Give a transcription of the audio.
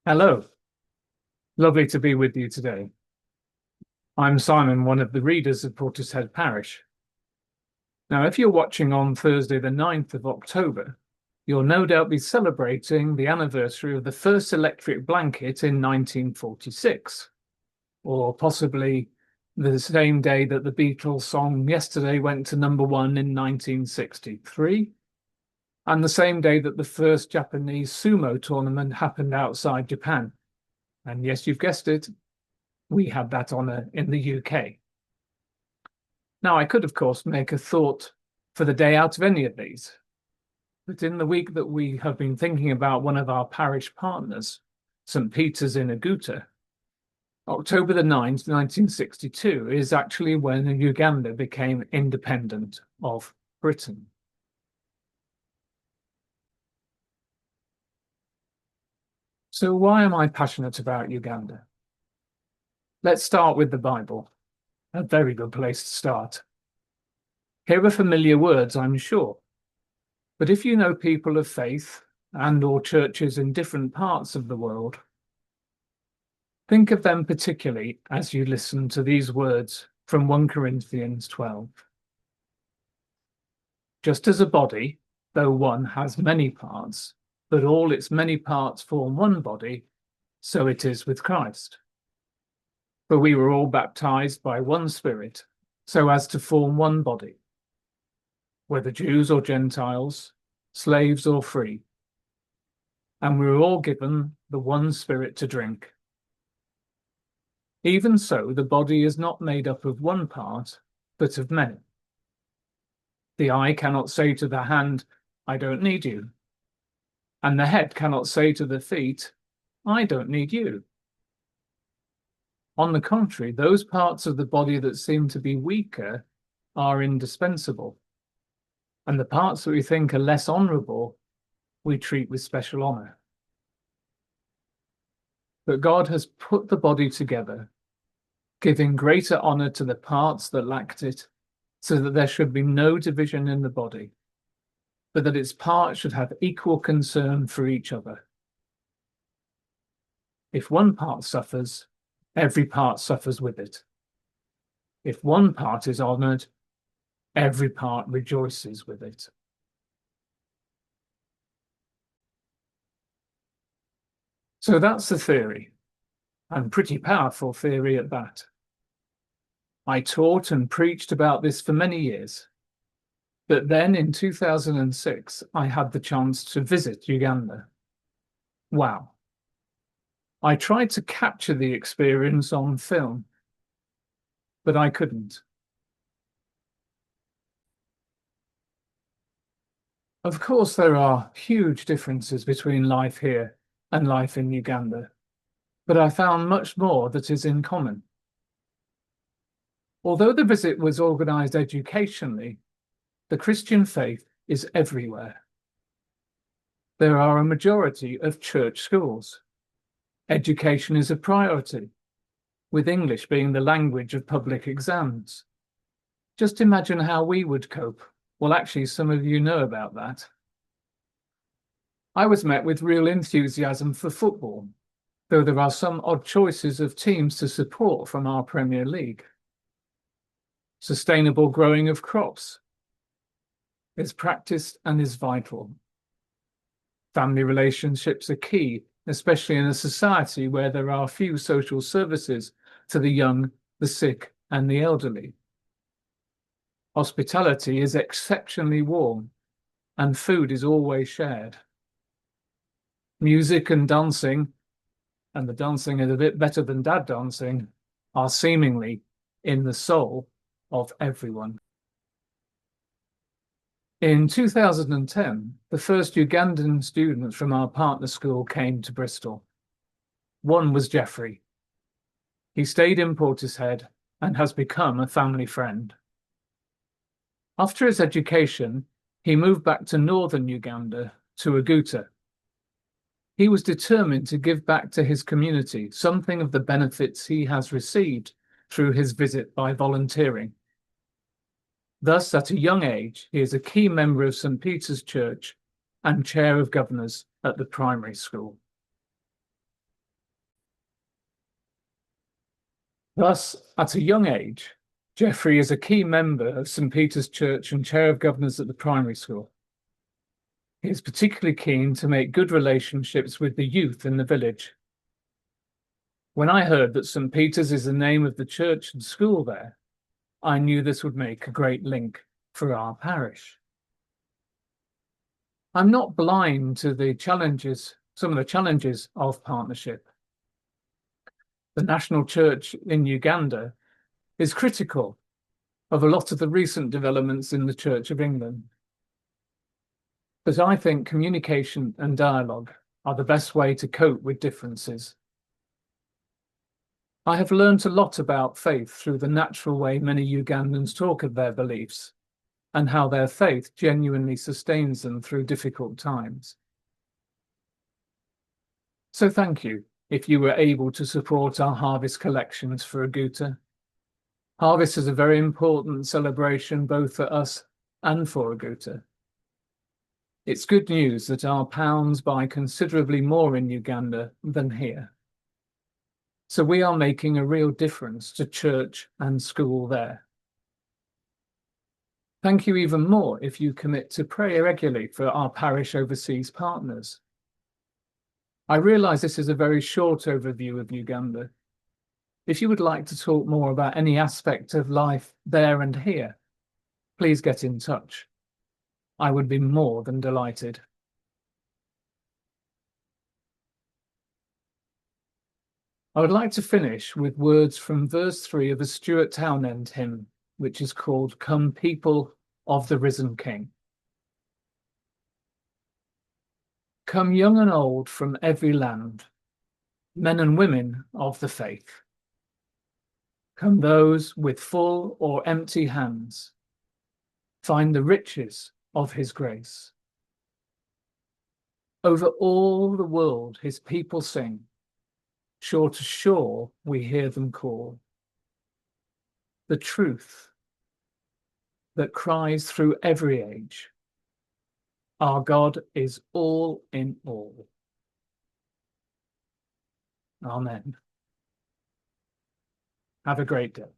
Hello, lovely to be with you today. I'm Simon, one of the readers of Portishead Parish. Now, if you're watching on Thursday, the 9th of October, you'll no doubt be celebrating the anniversary of the first electric blanket in 1946, or possibly the same day that the Beatles song Yesterday went to #1 in 1963, and the same day that the first Japanese sumo tournament happened outside Japan. And yes, you've guessed it, we had that honour in the UK. Now, I could, of course, make a thought for the day out of any of these, but in the week that we have been thinking about one of our parish partners, St. Peter's in Oguta, October the 9th, 1962, is actually when Uganda became independent of Britain. So why am I passionate about Uganda? Let's start with the Bible. A very good place to start. Here are familiar words, I'm sure. But if you know people of faith and or churches in different parts of the world, think of them particularly as you listen to these words from 1 Corinthians 12. Just as a body, though one has many parts, but all its many parts form one body, so it is with Christ. For we were all baptized by one Spirit, so as to form one body, whether Jews or Gentiles, slaves or free. And we were all given the one Spirit to drink. Even so, the body is not made up of one part, but of many. The eye cannot say to the hand, I don't need you. And the head cannot say to the feet, I don't need you. On the contrary, those parts of the body that seem to be weaker are indispensable. And the parts that we think are less honourable, we treat with special honour. But God has put the body together, giving greater honour to the parts that lacked it, so that there should be no division in the body, but that its parts should have equal concern for each other. If one part suffers, every part suffers with it. If one part is honoured, every part rejoices with it. So that's the theory, and pretty powerful theory at that. I taught and preached about this for many years, but then in 2006, I had the chance to visit Uganda. Wow. I tried to capture the experience on film, but I couldn't. Of course, there are huge differences between life here and life in Uganda, but I found much more that is in common. Although the visit was organised educationally, the Christian faith is everywhere. There are a majority of church schools. Education is a priority, with English being the language of public exams. Just imagine how we would cope. Well, actually, some of you know about that. I was met with real enthusiasm for football, though there are some odd choices of teams to support from our Premier League. Sustainable growing of crops is practiced and is vital. Family relationships are key, especially in a society where there are few social services to the young, the sick, and the elderly. Hospitality is exceptionally warm, and food is always shared. Music and dancing, and the dancing is a bit better than dad dancing, are seemingly in the soul of everyone. In 2010, the first Ugandan students from our partner school came to Bristol. One was Jeffrey. He stayed in Portishead and has become a family friend. After his education, he moved back to northern Uganda, to Oguta. He was determined to give back to his community something of the benefits he has received through his visit by volunteering. Thus, at a young age, he is a key member of St. Peter's Church and chair of governors at the primary school. Thus, at a young age, Geoffrey is a key member of St. Peter's Church and chair of governors at the primary school. He is particularly keen to make good relationships with the youth in the village. When I heard that St. Peter's is the name of the church and school there, I knew this would make a great link for our parish. I'm not blind to some of the challenges of partnership. The national church in Uganda is critical of a lot of the recent developments in the Church of England. But I think communication and dialogue are the best way to cope with differences. I have learned a lot about faith through the natural way many Ugandans talk of their beliefs and how their faith genuinely sustains them through difficult times. So thank you if you were able to support our harvest collections for Aguta. Harvest is a very important celebration both for us and for Aguta. It's good news that our pounds buy considerably more in Uganda than here. So we are making a real difference to church and school there. Thank you even more if you commit to pray regularly for our parish overseas partners. I realise this is a very short overview of Uganda. If you would like to talk more about any aspect of life there and here, please get in touch. I would be more than delighted. I would like to finish with words from verse 3 of a Stuart Townend hymn, which is called Come People of the Risen King. Come young and old from every land, men and women of the faith. Come those with full or empty hands, find the riches of his grace. Over all the world his people sing, shore to shore we hear them call. The truth that cries through every age, our God is all in all. Amen. Have a great day.